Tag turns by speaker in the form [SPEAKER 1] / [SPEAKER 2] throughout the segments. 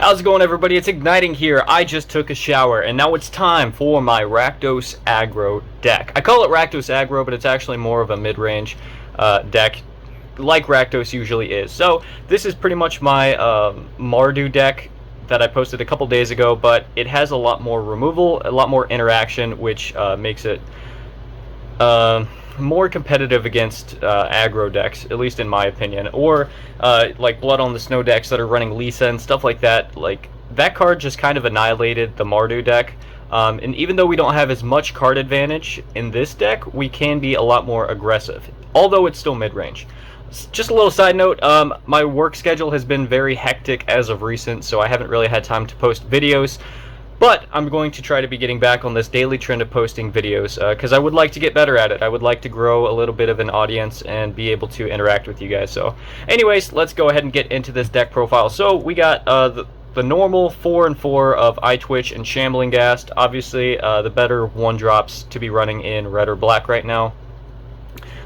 [SPEAKER 1] How's it going, everybody? It's Igniting here. I just took a shower, and now it's time for my Rakdos Aggro deck. I call it Rakdos Aggro, but it's actually more of a mid-range deck, like Rakdos usually is. So this is pretty much my Mardu deck that I posted a couple days ago, but it has a lot more removal, a lot more interaction, which makes it more competitive against aggro decks, at least in my opinion, or like Blood on the Snow decks that are running Lisa and stuff like that. Like, that card just kind of annihilated the Mardu deck, and even though we don't have as much card advantage in this deck, we can be a lot more aggressive, although it's still mid-range. Just a little side note, my work schedule has been very hectic as of recent, so I haven't really had time to post videos. But I'm going to try to be getting back on this daily trend of posting videos, because I would like to get better at it. I would like to grow a little bit of an audience and be able to interact with you guys. So anyways, let's go ahead and get into this deck profile. So we got the normal 4 and 4 of Eye Twitch and Shambling Ghast. Obviously, the better 1-drops to be running in red or black right now.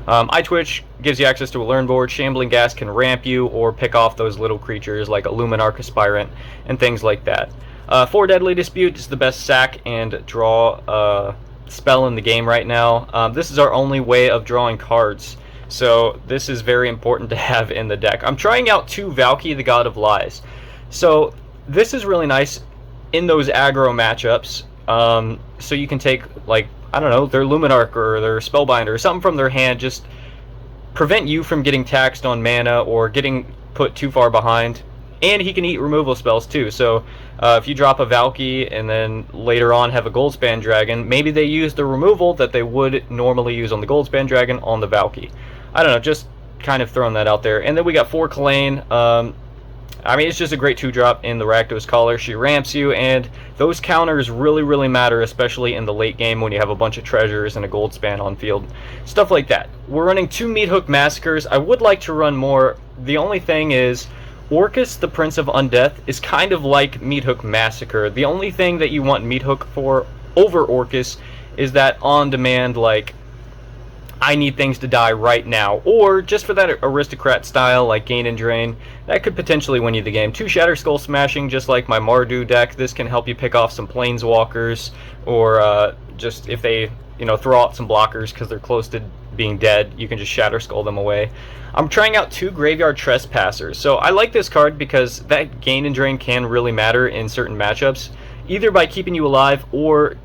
[SPEAKER 1] Eye Twitch gives you access to a learn board. Shambling Ghast can ramp you or pick off those little creatures like a Luminarch Aspirant and things like that. 4 Deadly Dispute is the best sack and draw spell in the game right now. This is our only way of drawing cards, so this is very important to have in the deck. I'm trying out 2 Valki, the God of Lies. So this is really nice in those aggro matchups. So you can take, like, I don't know, their Luminarch or their Spellbinder or something from their hand, just prevent you from getting taxed on mana or getting put too far behind. And he can eat removal spells too, so if you drop a Valki and then later on have a Goldspan Dragon, maybe they use the removal that they would normally use on the Goldspan Dragon on the Valki. I don't know, just kind of throwing that out there. And then we got 4 Kalane. I mean, it's just a great 2-drop in the Rakdos Collar. She ramps you, and those counters really matter, especially in the late game when you have a bunch of treasures and a Goldspan on field. Stuff like that. We're running 2 Meathook Massacres. I would like to run more. The only thing is, Orcus, the Prince of Undeath, is kind of like Meathook Massacre. The only thing that you want Meathook for over Orcus is that on-demand, like, I need things to die right now, or just for that aristocrat style, like Gain and Drain. That could potentially win you the game. 2 Shatterskull Smashing, just like my Mardu deck. This can help you pick off some Planeswalkers, or just if they, you know, throw out some blockers because they're close to being dead, you can just Shatterskull them away. I'm trying out 2 Graveyard Trespassers. So I like this card because that Gain and Drain can really matter in certain matchups, either by keeping you alive or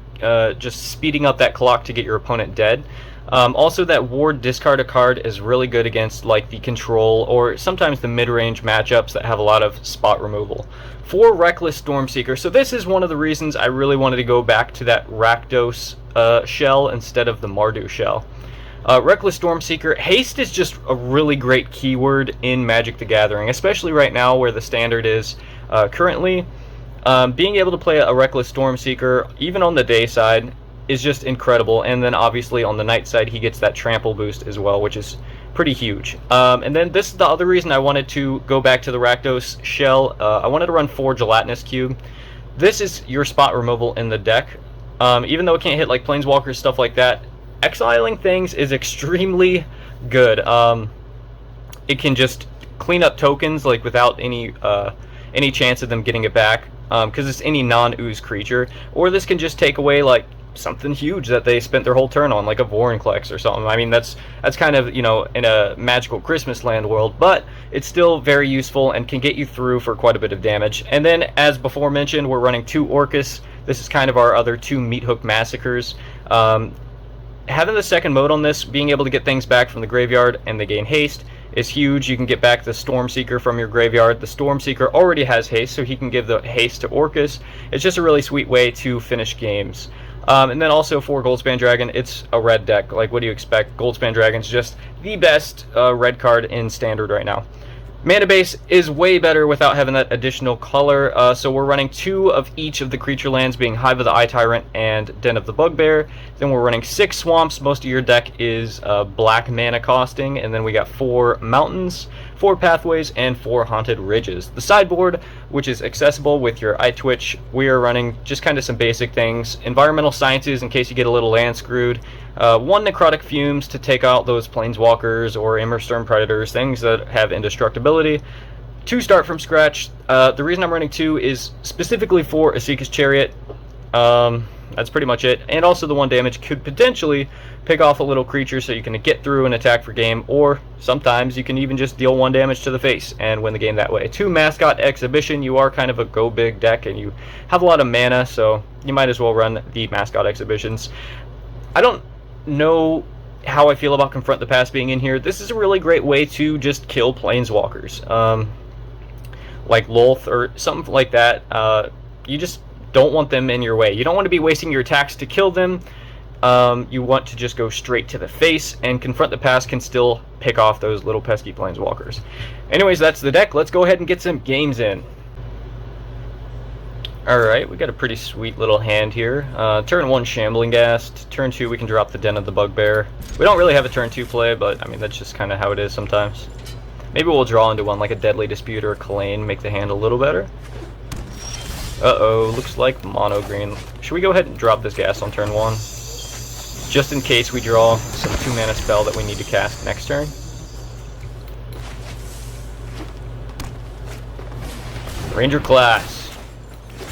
[SPEAKER 1] just speeding up that clock to get your opponent dead. Also, that Ward Discard a Card is really good against, like, the Control or sometimes the mid-range matchups that have a lot of spot removal. 4 Reckless Stormseeker. So this is one of the reasons I really wanted to go back to that Rakdos shell instead of the Mardu shell. Reckless Stormseeker. Haste is just a really great keyword in Magic the Gathering, especially right now where the standard is currently. Being able to play a Reckless Stormseeker, even on the day side, is just incredible. And then obviously on the night side, he gets that trample boost as well, which is pretty huge. And then this is the other reason I wanted to go back to the Rakdos shell. I wanted to run 4 Gelatinous Cube. This is your spot removal in the deck. Even though it can't hit like Planeswalkers, stuff like that, exiling things is extremely good. It can just clean up tokens, like, without any chance of them getting it back, because it's any non-ooze creature. Or this can just take away, like, something huge that they spent their whole turn on, like a Vorinclex or something. I mean, that's kind of, you know, in a magical Christmas land world, but it's still very useful and can get you through for quite a bit of damage. And then, as before mentioned, we're running 2 Orcus. This is kind of our other 2 Meathook Massacres. Having the second mode on this, being able to get things back from the graveyard and they gain haste, is huge. You can get back the Stormseeker from your graveyard. The Stormseeker already has haste, so he can give the haste to Orcus. It's just a really sweet way to finish games. And then also for Goldspan Dragon, it's a red deck. Like, what do you expect? Goldspan Dragon's just the best red card in Standard right now. Mana base is way better without having that additional color, so we're running 2 of each of the creature lands, being Hive of the Eye Tyrant and Den of the Bugbear. Then we're running 6 swamps. Most of your deck is black mana costing, and then we got 4 mountains, 4 pathways, and 4 haunted ridges. The sideboard, which is accessible with your Eye Twitch, we are running just kind of some basic things. Environmental Sciences in case you get a little land screwed. 1 Necrotic Fumes to take out those Planeswalkers or Immersturm Predators, things that have indestructibility. 2 start from scratch. The reason I'm running 2 is specifically for Asika's Chariot. That's pretty much it. And also the 1 damage could potentially pick off a little creature so you can get through and attack for game, or sometimes you can even just deal 1 damage to the face and win the game that way. 2 Mascot Exhibition. You are kind of a go big deck and you have a lot of mana, so you might as well run the Mascot Exhibitions. I don't know how I feel about Confront the Past being in here. This is a really great way to just kill Planeswalkers. Like Lolth or something like that. You just don't want them in your way. You don't want to be wasting your attacks to kill them. You want to just go straight to the face, and Confront the Past can still pick off those little pesky Planeswalkers. Anyways, that's the deck. Let's go ahead and get some games in. Alright, we got a pretty sweet little hand here. Turn 1, Shambling Ghast. Turn 2, we can drop the Den of the Bugbear. We don't really have a turn 2 play, but I mean, that's just kind of how it is sometimes. Maybe we'll draw into one like a Deadly Dispute or a Kalane, make the hand a little better. Uh-oh, looks like mono green. Should we go ahead and drop this Ghast on turn 1? Just in case we draw some 2-mana spell that we need to cast next turn. Ranger Class.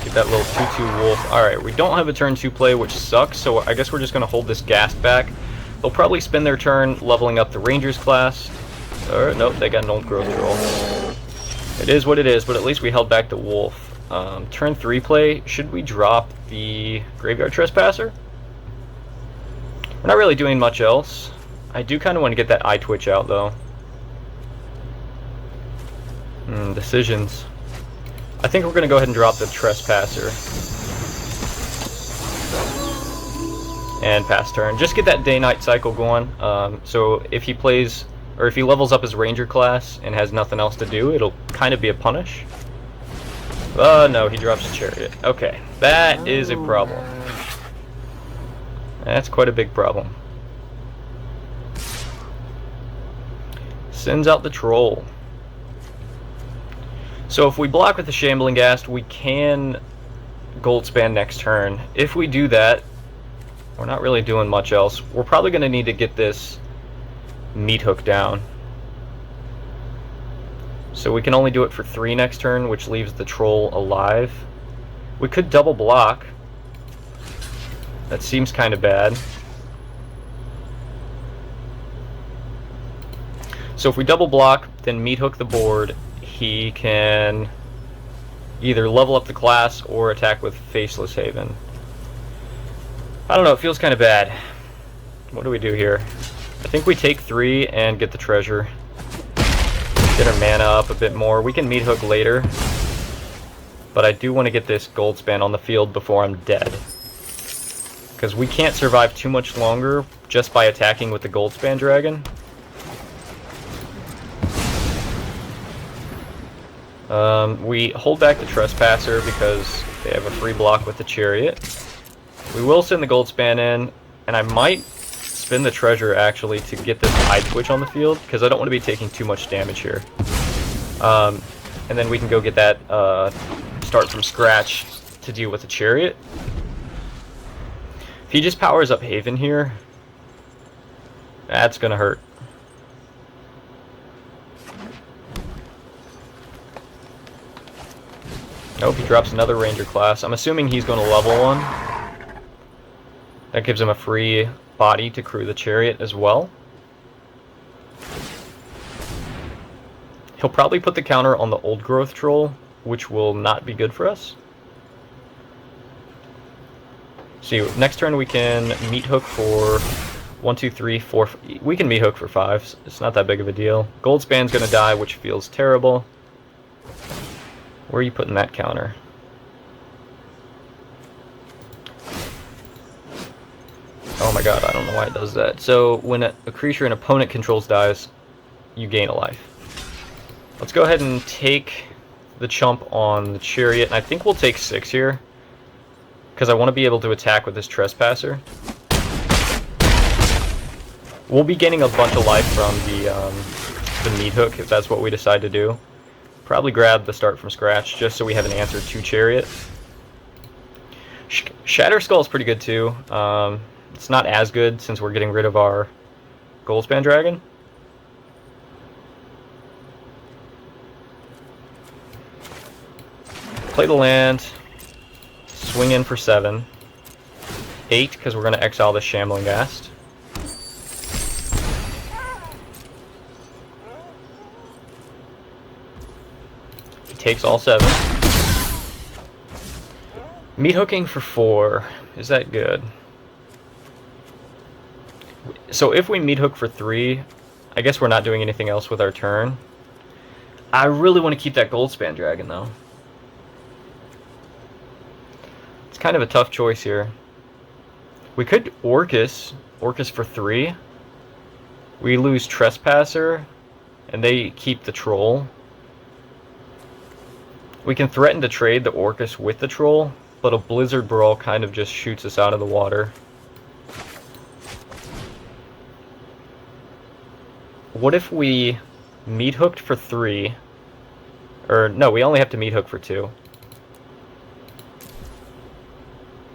[SPEAKER 1] Get that little 2/2 wolf. Alright, we don't have a turn 2 play, which sucks, so I guess we're just going to hold this Ghast back. They'll probably spend their turn leveling up the Ranger's Class. Or, nope, they got an Old Growth Troll. It is what it is, but at least we held back the wolf. Turn 3 play, should we drop the Graveyard Trespasser? We're not really doing much else. I do kind of want to get that Eye Twitch out, though. Decisions. I think we're going to go ahead and drop the Trespasser. And pass turn. Just get that day-night cycle going. So if he plays, or if he levels up his Ranger class and has nothing else to do, it'll kind of be a punish. No, he drops a Chariot. Okay, that is a problem. That's quite a big problem. Sends out the Troll. So if we block with the Shambling Ghast, we can Goldspan next turn. If we do that, we're not really doing much else. We're probably going to need to get this Meat Hook down. So we can only do it for 3 next turn, which leaves the Troll alive. We could double block. That seems kind of bad. So if we double block, then Meat Hook the board, he can either level up the class or attack with Faceless Haven. I don't know, it feels kind of bad. What do we do here? I think we take 3 and get the treasure. Get our mana up a bit more. We can Meat Hook later, but I do want to get this Goldspan on the field before I'm dead. Because we can't survive too much longer just by attacking with the Goldspan Dragon. We hold back the Trespasser because they have a free block with the Chariot. We will send the Goldspan in, and I might spin the treasure actually to get this Eye Twitch on the field, because I don't want to be taking too much damage here. And then we can go get that start from scratch to deal with the Chariot. If he just powers up Haven here, that's gonna hurt. Nope, he drops another Ranger class. I'm assuming he's going to level 1. That gives him a free body to crew the Chariot as well. He'll probably put the counter on the Old Growth Troll, which will not be good for us. See, next turn we can Meat Hook for 1, 2, 3, 4. We can Meat Hook for 5. It's not that big of a deal. Goldspan's going to die, which feels terrible. Where are you putting that counter? Oh my god, I don't know why it does that. So, when a creature an opponent controls dies, you gain a life. Let's go ahead and take the chump on the Chariot, and I think we'll take 6 here, because I want to be able to attack with this Trespasser. We'll be gaining a bunch of life from the Meat Hook, if that's what we decide to do. Probably grab the start from scratch, just so we have an answer to Chariot. Shatter Skull is pretty good too. It's not as good since we're getting rid of our Goldspan Dragon. play the land, swing in for 7. 8, because we're going to exile the Shambling Ghast. He takes all 7. Meat hooking for 4. Is that good? So if we meat hook for 3, I guess we're not doing anything else with our turn. I really want to keep that Goldspan Dragon, though. It's kind of a tough choice here. We could Orcus for 3. We lose Trespasser, and they keep the Troll. We can threaten to trade the Orcus with the Troll, but a Blizzard Brawl kind of just shoots us out of the water. What if we meat hooked for 3? Or no, we only have to meat hook for 2.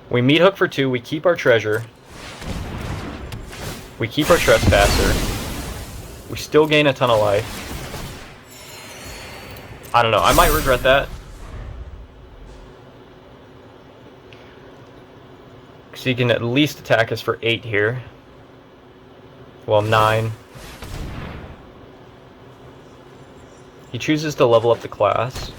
[SPEAKER 1] We meat hook for 2, we keep our treasure. We keep our Trespasser. We still gain a ton of life. I don't know, I might regret that. Because he can at least attack us for 8 here. Well, 9. He chooses to level up the class.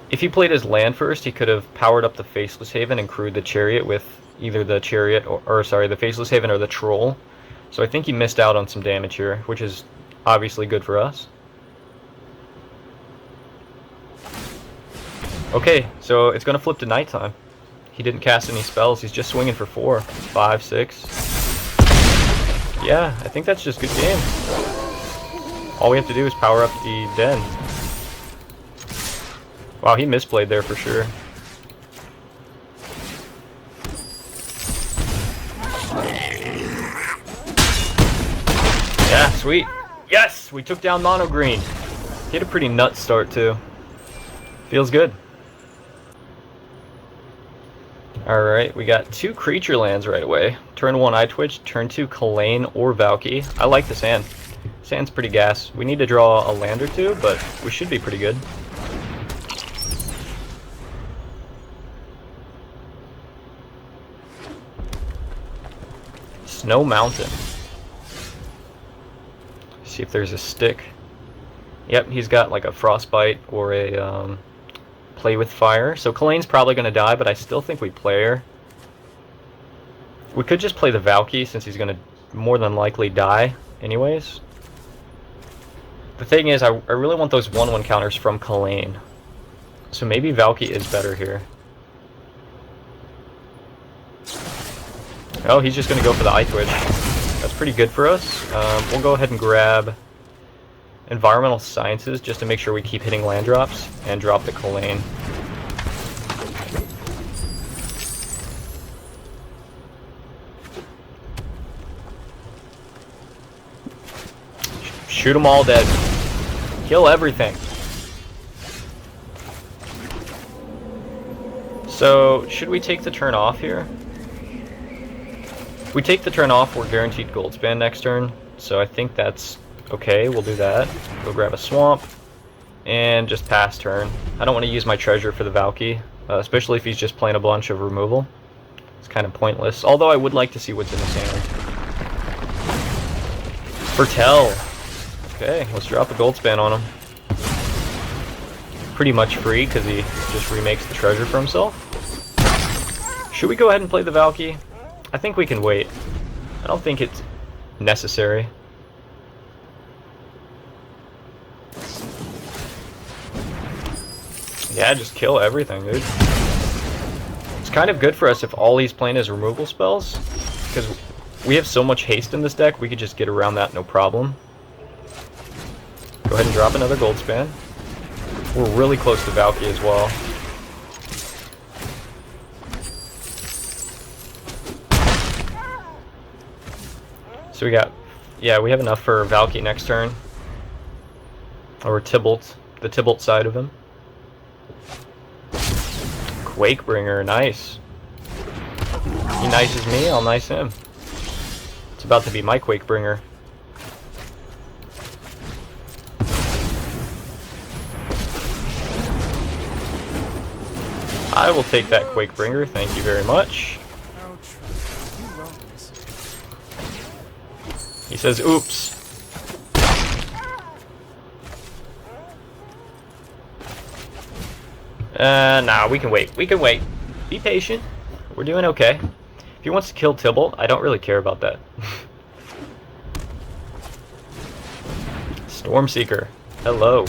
[SPEAKER 1] If he played his land first, he could have powered up the Faceless Haven and crewed the Chariot with either the Chariot or sorry, the Faceless Haven or the Troll. So I think he missed out on some damage here, which is obviously good for us. Okay, so it's going to flip to nighttime. He didn't cast any spells, he's just swinging for 4, 5, 6. Yeah, I think that's just good game. All we have to do is power up the Den. Wow, he misplayed there for sure. Yeah, sweet. Yes! We took down Mono Green. He had a pretty nut start too. Feels good. Alright, we got 2 creature lands right away. Turn 1 Eye Twitch, turn 2 Kalane or Valky. I like this hand. This hand's pretty gas. We need to draw a land or 2, but we should be pretty good. Snow Mountain. See if there's a stick. Yep, he's got like a Frostbite or a Play with Fire. So Kalane's probably going to die, but I still think we play her. We could just play the Valky since he's going to more than likely die anyways. The thing is, I really want those 1/1 counters from Kalane. So maybe Valky is better here. Oh, he's just going to go for the Eye Twitch. That's pretty good for us. We'll go ahead and grab Environmental Sciences just to make sure we keep hitting land drops and drop the Kalane. Shoot them all dead. Kill everything. So, should we take the turn off here? If we take the turn off, we're guaranteed Goldspan next turn. So I think that's okay, we'll do that. Go grab a swamp and just pass turn. I don't want to use my treasure for the Valky, especially if he's just playing a bunch of removal. It's kind of pointless, although I would like to see what's in his hand. Foretell. Okay, let's drop a Goldspan on him. Pretty much free because he just remakes the treasure for himself. Should we go ahead and play the Valky? I think we can wait. I don't think it's necessary. Yeah, just kill everything, dude. It's kind of good for us if all he's playing is removal spells, because we have so much haste in this deck, we could just get around that no problem. Go ahead and drop another Goldspan. We're really close to Valky as well. So we got, yeah, we have enough for Valky next turn. Or Tybalt, the Tybalt side of him. Quakebringer, nice. He nices me, I'll nice him. It's about to be my Quakebringer. I will take that Quakebringer, thank you very much. He says, oops. Nah, we can wait. We can wait. Be patient. We're doing okay. If he wants to kill Tybalt, I don't really care about that. Stormseeker. Hello.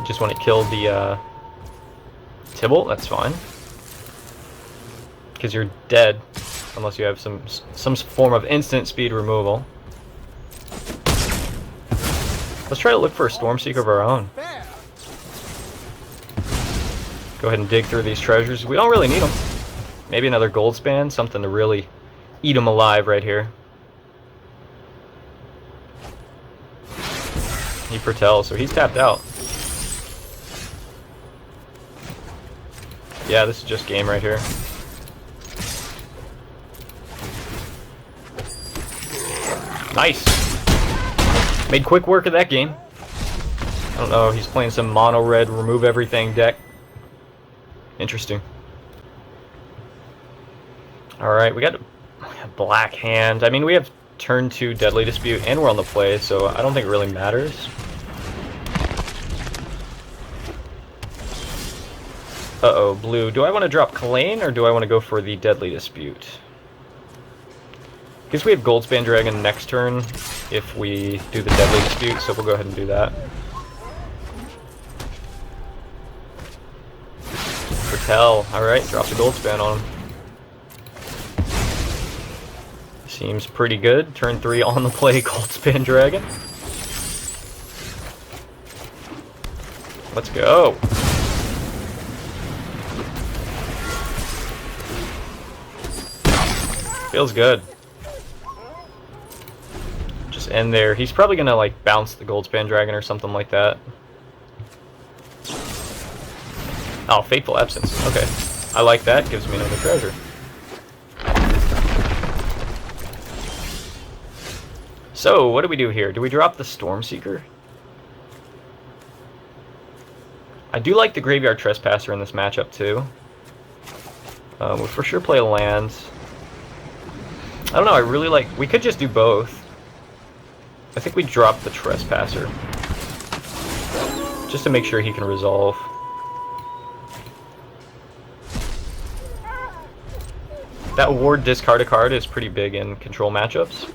[SPEAKER 1] Just want to kill the Tybalt? That's fine. Because you're dead. Unless you have some form of instant speed removal. Let's try to look for a Stormseeker of our own. Go ahead and dig through these treasures. We don't really need them. Maybe another gold span, something to really eat them alive right here. He foretells, so he's tapped out. Yeah, this is just game right here. Nice! Made quick work of that game. I don't know, he's playing some mono red remove everything deck. Interesting. Alright, we got a black hand. I mean, we have turn 2 Deadly Dispute and we're on the play, so I don't think it really matters. Uh-oh, blue. Do I want to drop Kalane or do I want to go for the Deadly Dispute? Because we have Goldspan Dragon next turn if we do the Deadly Dispute, so we'll go ahead and do that. Foretell. Alright, drop the Goldspan on him. Seems pretty good. Turn 3 on the play, Goldspan Dragon. Let's go. Feels good. Just end there. He's probably gonna like bounce the Goldspan Dragon or something like that. Oh, Fateful Absence. Okay. I like that. Gives me another treasure. So, what do we do here? Do we drop the Stormseeker? I do like the Graveyard Trespasser in this matchup, too. We'll for sure play lands. I don't know, I really like... We could just do both. I think we drop the Trespasser. Just to make sure he can resolve. That ward discard a card is pretty big in control matchups.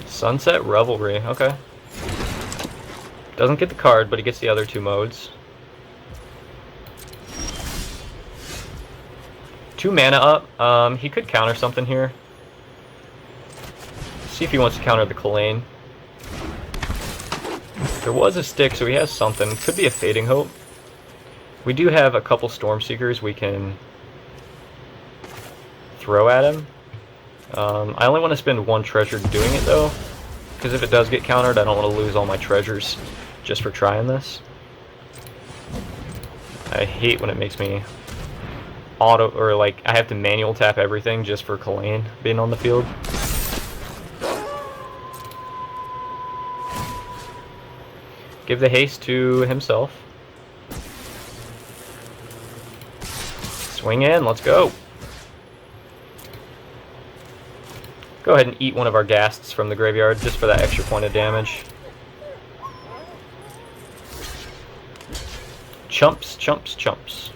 [SPEAKER 1] Sunset Revelry, okay. Doesn't get the card, but he gets the other 2 modes. 2 mana up. He could counter something here. See if he wants to counter the Kalane. There was a stick, so he has something. Could be a Fading Hope. We do have a couple Stormseekers we can throw at him. I only want to spend 1 treasure doing it, though. Because if it does get countered, I don't want to lose all my treasures just for trying this. I hate when it makes me auto, or like, I have to manual tap everything just for Kalane being on the field. Give the haste to himself. Swing in, let's go. Go ahead and eat one of our ghasts from the graveyard just for that extra point of damage. Chumps, chumps, chumps.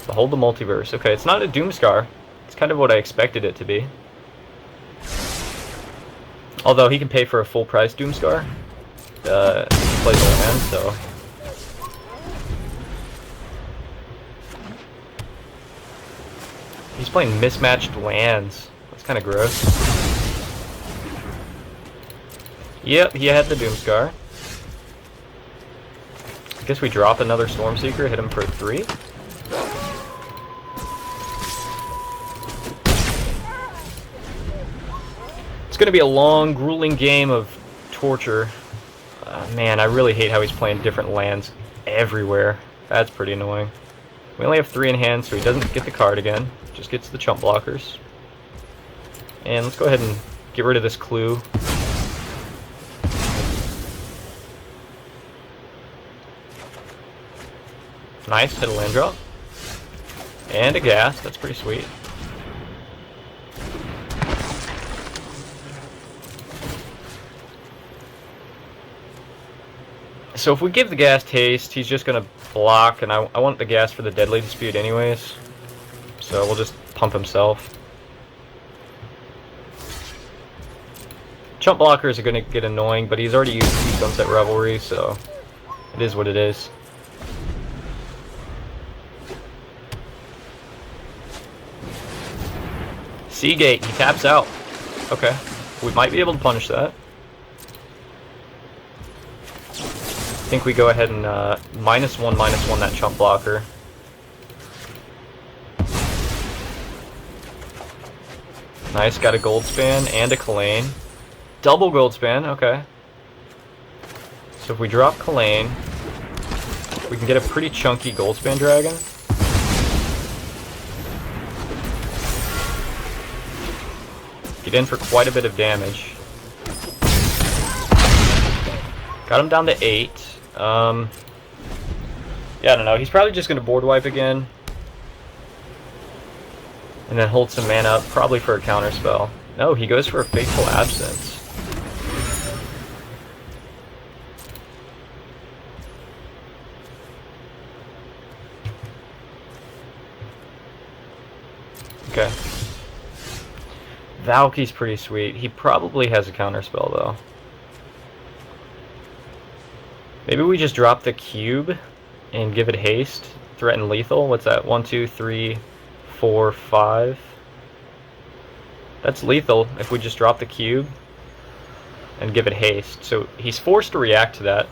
[SPEAKER 1] Behold the Multiverse. Okay, it's not a Doomscar. It's kind of what I expected it to be. Although he can pay for a full price Doomscar. He plays a land, so... He's playing mismatched lands. That's kind of gross. Yep, he had the Doomscar. I guess we drop another Stormseeker, hit him for 3. It's going to be a long, grueling game of torture. Man, I really hate how he's playing different lands everywhere. That's pretty annoying. We only have 3 in hand, so he doesn't get the card again. Just gets the chump blockers. And let's go ahead and Get rid of this clue. Nice, hit a land drop. And a gas, that's pretty sweet. So if we give the gas haste, he's just going to block, and I want the gas for the deadly dispute anyways. So we'll just pump himself. Chump blockers are going to get annoying, but he's already used Sunset Revelry, so it is what it is. Seagate, he taps out. Okay, we might be able to punish that. I think we go ahead and -1/-1 that chump blocker. Nice, got a gold span and a Kalane. Double gold span, okay. So if we drop Kalane, we can get a pretty chunky gold span dragon. Get in for quite a bit of damage. Got him down to 8. Yeah, I don't know. He's probably just going to board wipe again. And then hold some mana up, probably for a counter spell. No, he goes for a Fateful Absence. Okay. Valky's pretty sweet. He probably has a counter spell though. Maybe we just drop the cube and give it haste. Threaten lethal. What's that? 1, 2, 3, 4, 5. That's lethal if we just drop the cube and give it haste. So he's forced to react to that.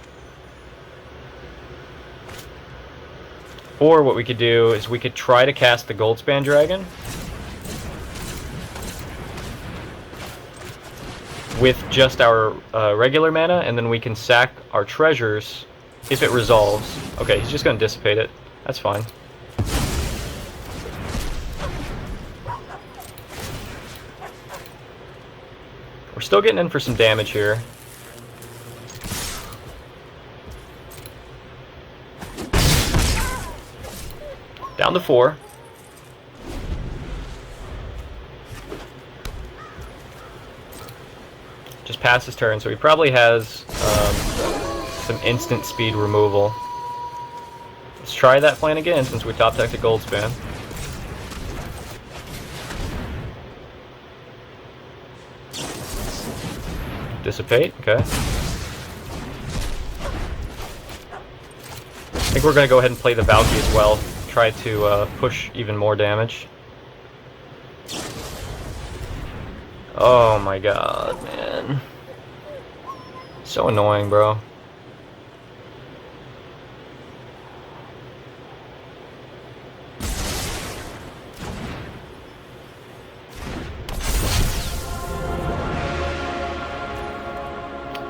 [SPEAKER 1] Or what we could do is we could try to cast the Goldspan Dragon with just our regular mana, and then we can sack our treasures if it resolves. Okay, he's just going to dissipate it. That's fine. We're still getting in for some damage here. Down to 4. Just passed his turn, so he probably has some instant speed removal. Let's try that plan again since we top decked a Goldspan. Dissipate, okay. I think we're going to go ahead and play the Valky as well. Try to push even more damage. Oh my god, man. So annoying, bro.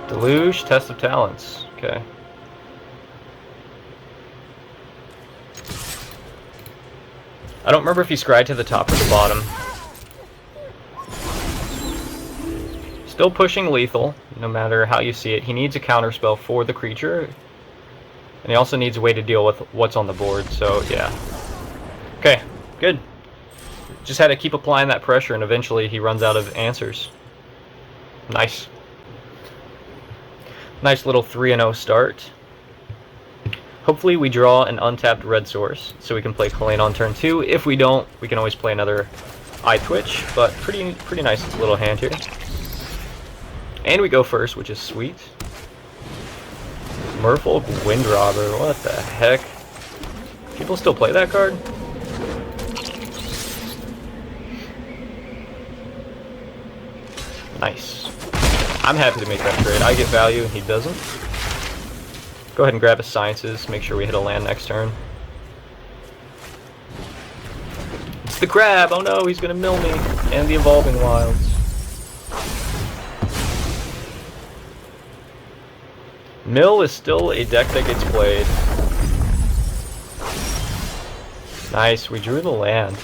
[SPEAKER 1] Deluge, Test of Talents. Okay. I don't remember if he scryed to the top or the bottom. Still pushing lethal, no matter how you see it. He needs a counterspell for the creature. And he also needs a way to deal with what's on the board, so yeah. Okay, good. Just had to keep applying that pressure, and eventually he runs out of answers. Nice. Nice little 3-0 start. Hopefully we draw an untapped red source, so we can play Kalane on turn 2. If we don't, we can always play another Eye Twitch, but pretty nice little hand here. And we go first, which is sweet. Merfolk Windrobber, what the heck? People still play that card? Nice. I'm happy to make that trade. I get value, he doesn't. Go ahead and grab his Sciences, make sure we hit a land next turn. It's the crab! Oh no, he's gonna mill me! And the Evolving Wilds. Mill is still a deck that gets played. Nice, we drew the land.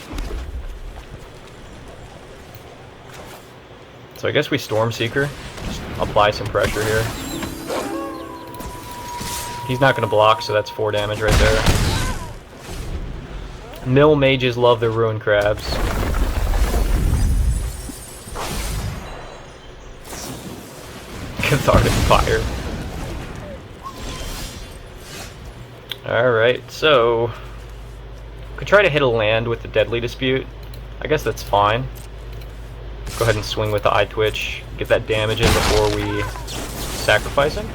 [SPEAKER 1] So I guess we Stormseeker. Just apply some pressure here. He's not going to block, so that's 4 damage right there. Mill mages love their Ruin Crabs. Cathartic Fire. Alright, so... could try to hit a land with the Deadly Dispute. I guess that's fine. Go ahead and swing with the Eye Twitch. Get that damage in before we sacrifice him.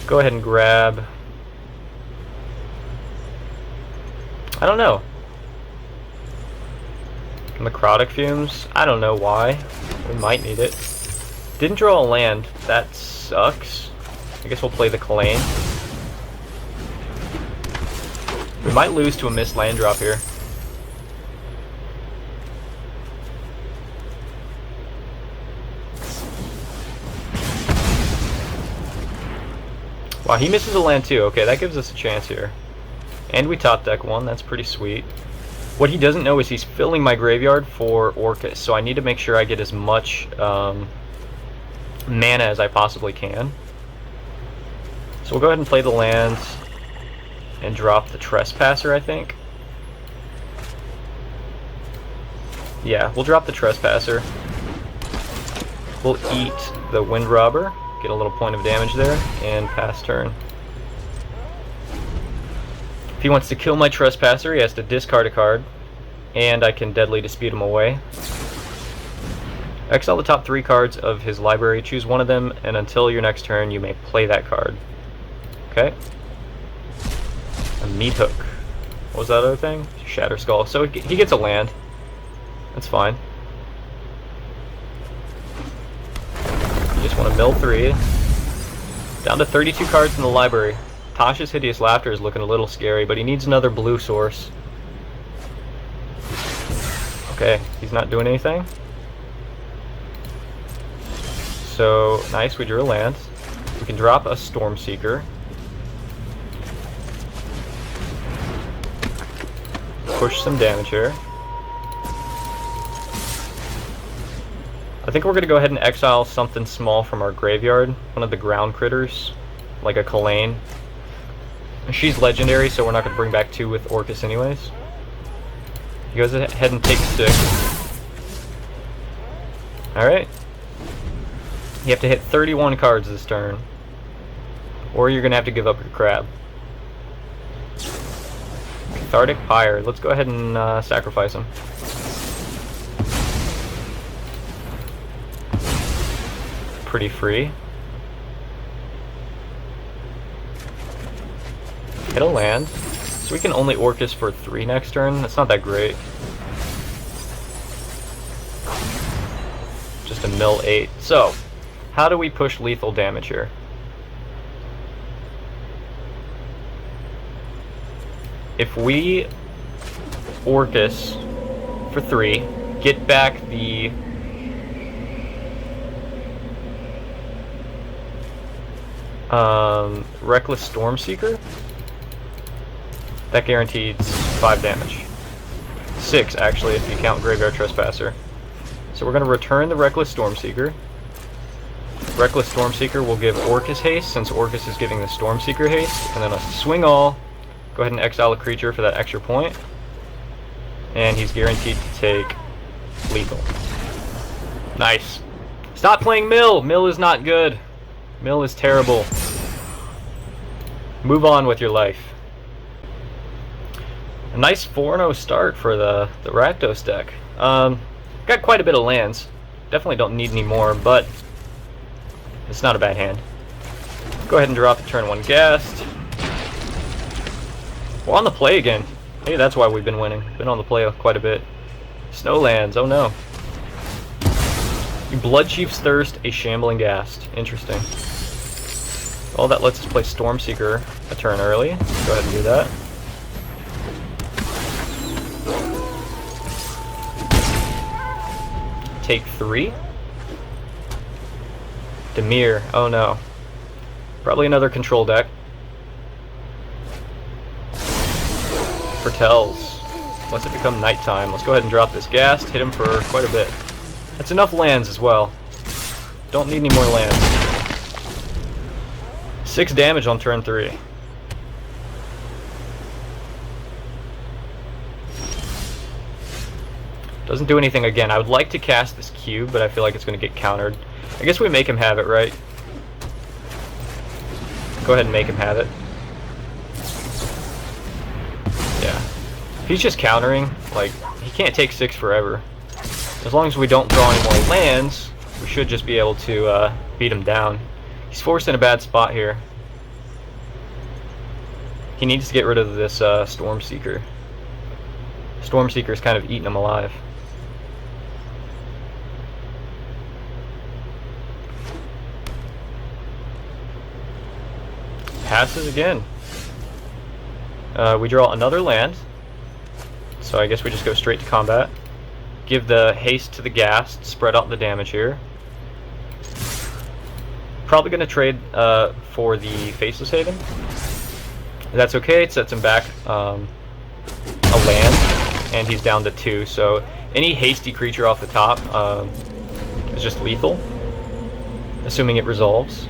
[SPEAKER 1] Go ahead and grab... I don't know. Necrotic Fumes? I don't know why. We might need it. Didn't draw a land. That sucks. I guess we'll play the Kalane. We might lose to a missed land drop here. Wow, he misses a land too. Okay, that gives us a chance here. And we top deck one. That's pretty sweet. What he doesn't know is he's filling my graveyard for Orcus, so I need to make sure I get as much mana as I possibly can. So we'll go ahead and play the lands and drop the Trespasser, I think. Yeah, we'll drop the Trespasser. We'll eat the Wind Robber, get a little point of damage there, and pass turn. If he wants to kill my Trespasser, he has to discard a card, and I can Deadly Dispute him away. Exile the top 3 cards of his library, choose one of them, and until your next turn you may play that card. Okay. A Meat Hook. What was that other thing? Shatter Skull. So he gets a land. That's fine. You just want to mill 3. Down to 32 cards in the library. Tasha's Hideous Laughter is looking a little scary, but he needs another blue source. Okay, he's not doing anything. So, nice, we drew a land. We can drop a Stormseeker. Push some damage here. I think we're going to go ahead and exile something small from our graveyard. One of the ground critters, like a Kalane. She's legendary, so we're not going to bring back 2 with Orcus anyways. He goes ahead and takes 6. Alright. You have to hit 31 cards this turn, or you're going to have to give up your crab. Cathartic Pyre. Let's go ahead and sacrifice him. Pretty free. Hit a land. So we can only Orcus for 3 next turn. That's not that great. Just a mill 8. So, how do we push lethal damage here? If we Orcus for 3, get back the Reckless Stormseeker, that guarantees 5 damage. 6 actually if you count Graveyard Trespasser. So we're going to return the Reckless Stormseeker. Reckless Stormseeker will give Orcus haste since Orcus is giving the Stormseeker haste, and then a swing all. Go ahead and exile a creature for that extra point. And he's guaranteed to take lethal. Nice. Stop playing Mill! Mill is not good. Mill is terrible. Move on with your life. A nice 4-0 start for the Rakdos deck. Got quite a bit of lands. Definitely don't need any more, but it's not a bad hand. Go ahead and drop the turn 1 Ghast. We're on the play again. Hey, that's why we've been winning. Been on the play quite a bit. Snowlands, oh no. Bloodchief's Thirst, a Shambling Ghast. Interesting. Well, that lets us play Stormseeker a turn early. Go ahead and do that. Take 3. Demir, oh no. Probably another control deck. Foretells. unless it becomes nighttime. Let's go ahead and drop this ghast, hit him for quite a bit. That's enough lands as well. Don't need any more lands. 6 damage on turn 3. Doesn't do anything again. I would like to cast this cube, but I feel like it's going to get countered. I guess we make him have it, right? Go ahead and make him have it. Yeah. If he's just countering, like, he can't take 6 forever. As long as we don't draw any more lands, we should just be able to beat him down. He's forced in a bad spot here. He needs to get rid of this Stormseeker. Stormseeker's kind of eating him alive. Passes again. We draw another land, so I guess we just go straight to combat. Give the haste to the ghast, spread out the damage here. Probably going to trade for the Faceless Haven. That's okay, it sets him back a land, and he's down to 2, so any hasty creature off the top is just lethal, assuming it resolves.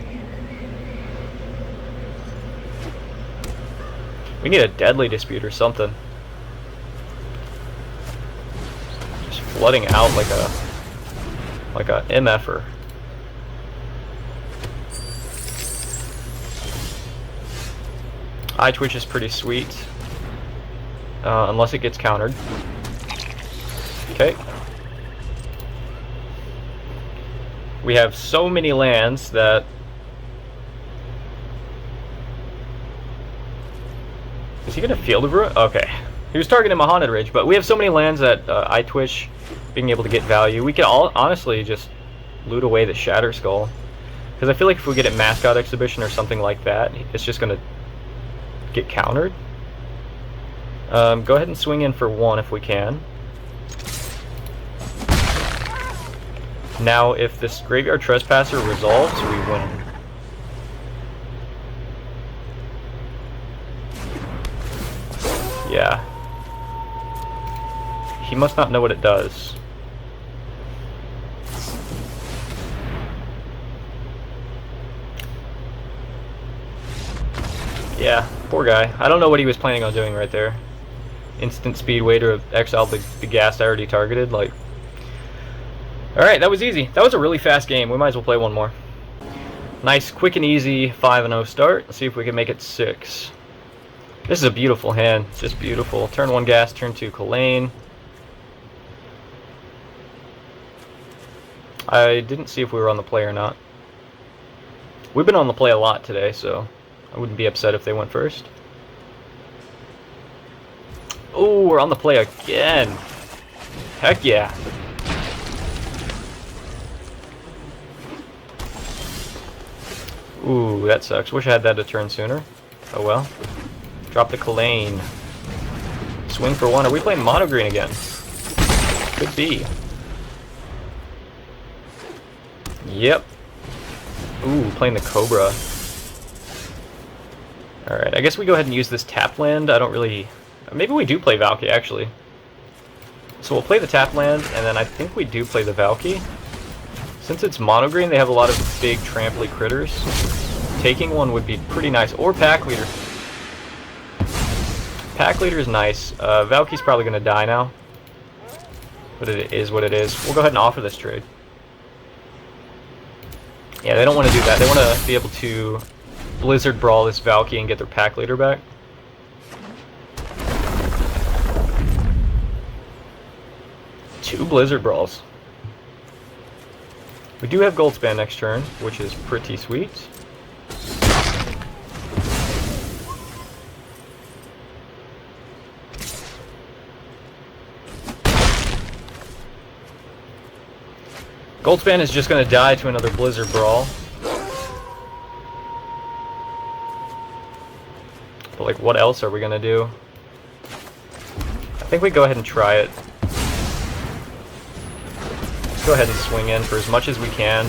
[SPEAKER 1] We need a Deadly Dispute or something. Just flooding out like a MFer. Eye Twitch is pretty sweet, unless it gets countered. Okay. We have so many lands that... Is he gonna Field of Ruin? Okay. He was targeting my Haunted Ridge, but we have so many lands that Eye Twitch being able to get value. We could honestly just loot away the Shatter Skull. Because I feel like if we get it Mascot Exhibition or something like that, it's just gonna get countered. Go ahead and swing in for 1 if we can. Now, if this Graveyard Trespasser resolves, we win. Yeah. He must not know what it does. Yeah, poor guy. I don't know what he was planning on doing right there. Instant speed way to exile the ghast I already targeted. Like, alright, that was easy. That was a really fast game. We might as well play one more. Nice, quick and easy 5-0 start. Let's see if we can make it 6. This is a beautiful hand. Just beautiful. Turn 1 ghast, turn 2 Kalain. I didn't see if we were on the play or not. We've been on the play a lot today, so I wouldn't be upset if they went first. Oh, we're on the play again. Heck yeah. Ooh, that sucks. Wish I had that a turn sooner. Oh well. Drop the Kalain. Swing for 1. Are we playing mono green again? Could be. Yep. Ooh, playing the Cobra. Alright, I guess we go ahead and use this tap land. I don't really... Maybe we do play Valky, actually. So we'll play the tap land, and then I think we do play the Valky. Since it's mono green, they have a lot of big tramply critters. Taking one would be pretty nice. Or Pack Leader. Pack Leader is nice. Valky's probably going to die now. But it is what it is. We'll go ahead and offer this trade. Yeah, they don't want to do that. They want to be able to Blizzard Brawl this Valky and get their Pack Leader back. Two Blizzard Brawls. We do have Goldspan next turn, which is pretty sweet. Goldspan is just going to die to another Blizzard Brawl. But like, what else are we going to do? I think we go ahead and try it. Let's go ahead and swing in for as much as we can.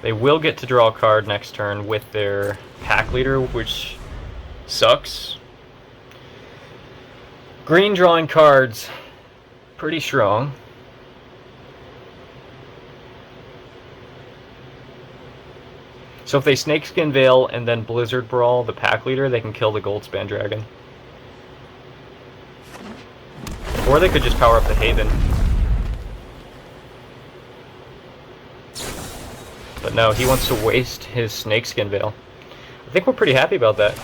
[SPEAKER 1] They will get to draw a card next turn with their Pack Leader, which sucks. Green drawing cards. Pretty strong. So if they Snakeskin Veil and then Blizzard Brawl the pack leader, they can kill the Goldspan Dragon. Or they could just power up the Haven. But no, he wants to waste his Snakeskin Veil. I think we're pretty happy about that.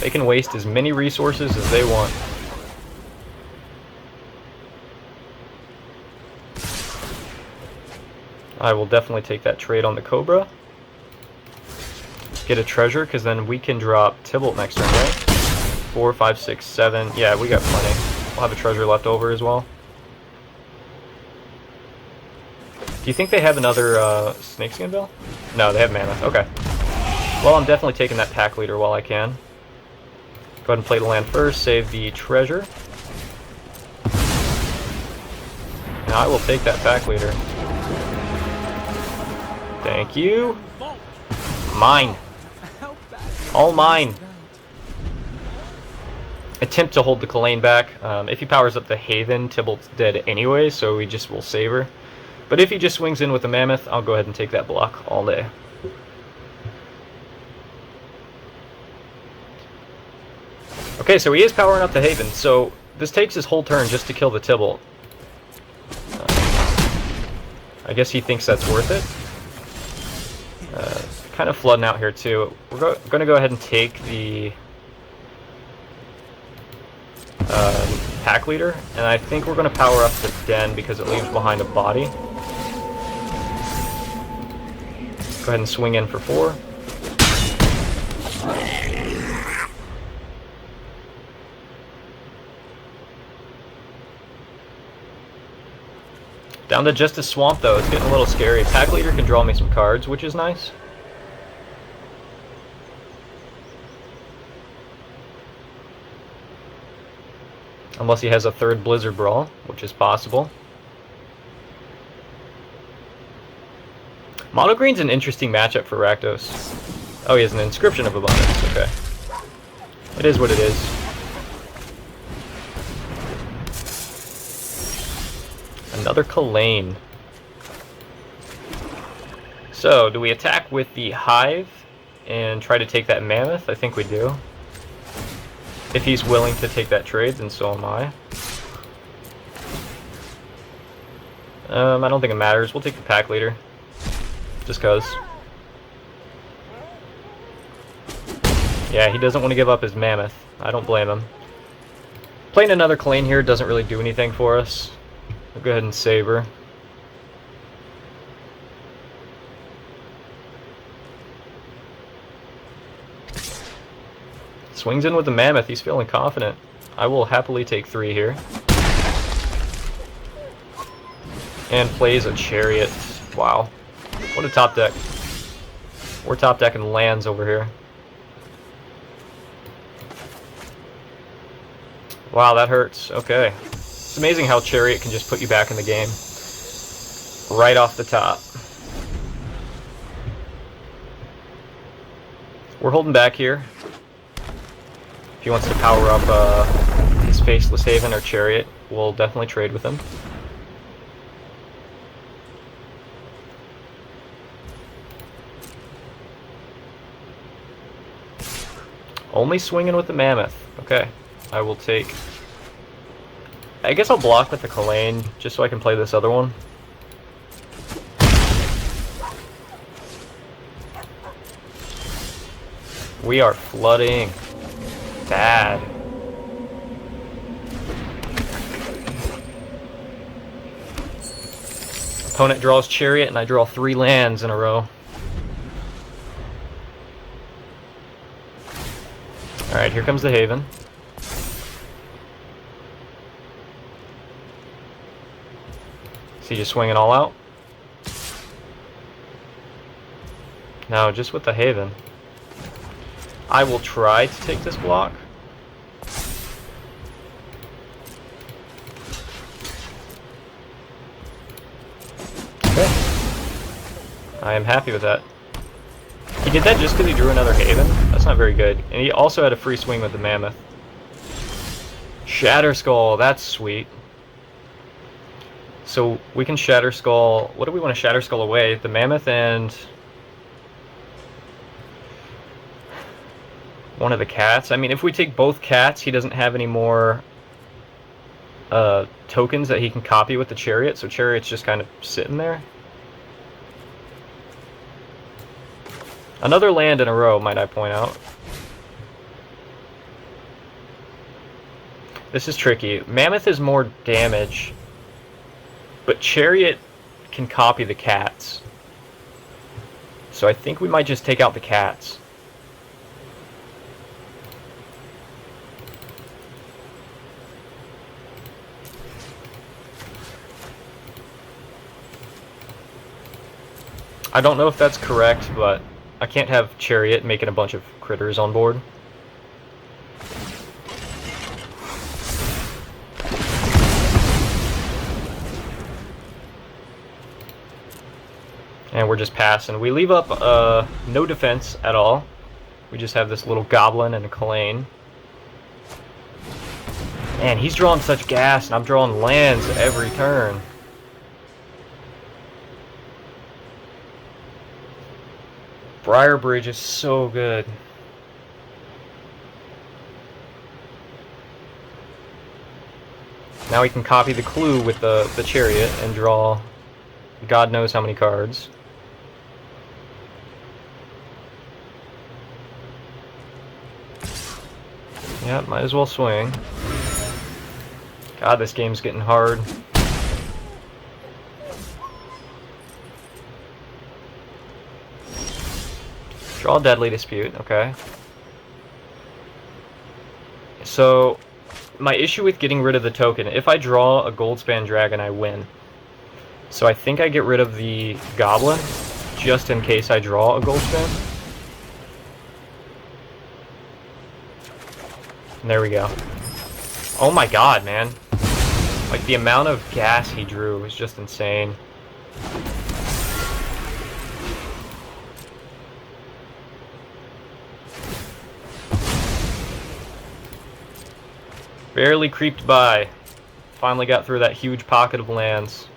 [SPEAKER 1] They can waste as many resources as they want. I will definitely take that trade on the Cobra. Get a treasure, because then we can drop Tybalt next turn, right? 4, 5, 6, 7. Yeah, we got plenty. We'll have a treasure left over as well. Do you think they have another Snakeskin Veil? No, they have Mammoth. Okay. Well, I'm definitely taking that pack leader while I can. Go ahead and play the land first, save the treasure. Now I will take that pack leader. Thank you. Mine. All mine. Attempt to hold the Kalane back. If he powers up the Haven, Tybalt's dead anyway, so we just will save her. But if he just swings in with the Mammoth, I'll go ahead and take that block all day. Okay, so he is powering up the Haven, so this takes his whole turn just to kill the Tybalt. I guess he thinks that's worth it. Kind of flooding out here too. We're going to go ahead and take the pack leader, and I think we're going to power up the Den because it leaves behind a body. Go ahead and swing in for 4. Down to just a swamp though, it's getting a little scary. Pack leader can draw me some cards, which is nice. Unless he has a third Blizzard Brawl, which is possible. Mono Green's an interesting matchup for Rakdos. Oh, he has an Inscription of Abundance, okay. It is what it is. Another Kalane. So, do we attack with the Hive and try to take that Mammoth? I think we do. If he's willing to take that trade, then so am I. I don't think it matters. We'll take the pack leader. Just cause. Yeah, he doesn't want to give up his Mammoth. I don't blame him. Playing another Kalane here doesn't really do anything for us. We'll go ahead and save her. Swings in with the Mammoth. He's feeling confident. I will happily take 3 here. And plays a Chariot. Wow. What a top deck. We're top decking lands over here. Wow, that hurts. Okay. It's amazing how Chariot can just put you back in the game. Right off the top. We're holding back here. If he wants to power up his Faceless Haven or Chariot, we'll definitely trade with him. Only swinging with the Mammoth. Okay. I will take... I guess I'll block with the Kalane, just so I can play this other one. We are flooding. Bad. Opponent draws Chariot, and I draw 3 lands in a row. Alright, here comes the Haven. Is he just swinging all out? No, just with the Haven. I will try to take this block. Okay. I am happy with that. He He did that just because he drew another Haven? That's not very good. And he also had a free swing with the Mammoth. Shatter Skull, that's sweet. So we can Shatter Skull... What do we want to Shatter Skull away? The Mammoth and... one of the cats. I mean, if we take both cats, he doesn't have any more tokens that he can copy with the Chariot, so Chariot's just kind of sitting there. Another land in a row, might I point out. This is tricky. Mammoth is more damage, but Chariot can copy the cats. So I think we might just take out the cats. I don't know if that's correct, but I can't have Chariot making a bunch of critters on board. And we're just passing. We leave up no defense at all. We just have this little goblin and a Kalane. Man, he's drawing such gas, and I'm drawing lands every turn. Briar Bridge is so good. Now we can copy the clue with the Chariot and draw God knows how many cards. Yeah, might as well swing. God, this game's getting hard. Draw Deadly Dispute, okay. So, my issue with getting rid of the token, if I draw a Goldspan Dragon, I win. So I think I get rid of the Goblin, just in case I draw a Goldspan. And there we go. Oh my god, man. Like, the amount of gas he drew is just insane. Barely creeped by. Finally got through that huge pocket of lands.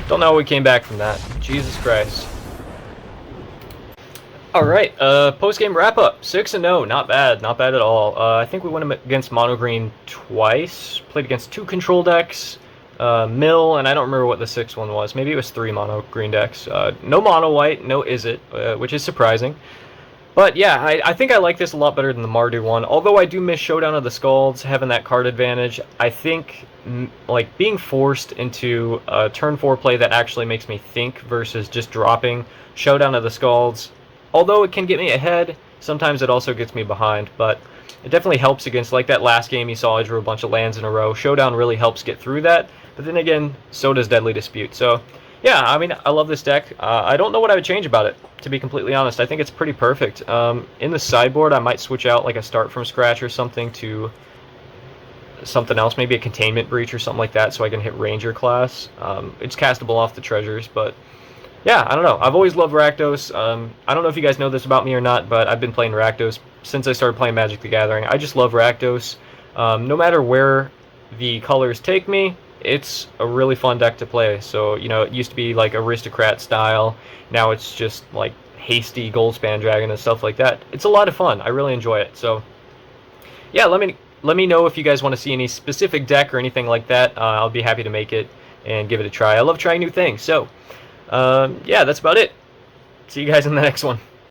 [SPEAKER 1] Don't know how we came back from that. Jesus Christ. Alright, post-game wrap-up. 6-0, not bad, not bad at all. I think we went against Mono Green twice. Played against 2 control decks. Mill, and I don't remember what the 6th one was. Maybe it was 3 mono green decks. No mono white, no Izzet, which is surprising. But yeah, I think I like this a lot better than the Mardu one. Although I do miss Showdown of the Skalds, having that card advantage. I think like being forced into a turn 4 play that actually makes me think versus just dropping Showdown of the Skalds. Although it can get me ahead, sometimes it also gets me behind. But it definitely helps against, like that last game you saw, I drew a bunch of lands in a row. Showdown really helps get through that. But then again, so does Deadly Dispute. So, yeah, I mean, I love this deck. I don't know what I would change about it, to be completely honest. I think it's pretty perfect. In the sideboard, I might switch out like a Start from Scratch or something to something else, maybe a Containment Breach or something like that, so I can hit Ranger class. It's castable off the treasures, but yeah, I don't know. I've always loved Rakdos. I don't know if you guys know this about me or not, but I've been playing Rakdos since I started playing Magic the Gathering. I just love Rakdos. No matter where the colors take me, it's a really fun deck to play. So, you know, it used to be like Aristocrat style. Now it's just like hasty Goldspan Dragon and stuff like that. It's a lot of fun. I really enjoy it. So, yeah, let me know if you guys want to see any specific deck or anything like that. I'll be happy to make it and give it a try. I love trying new things. So, yeah, that's about it. See you guys in the next one.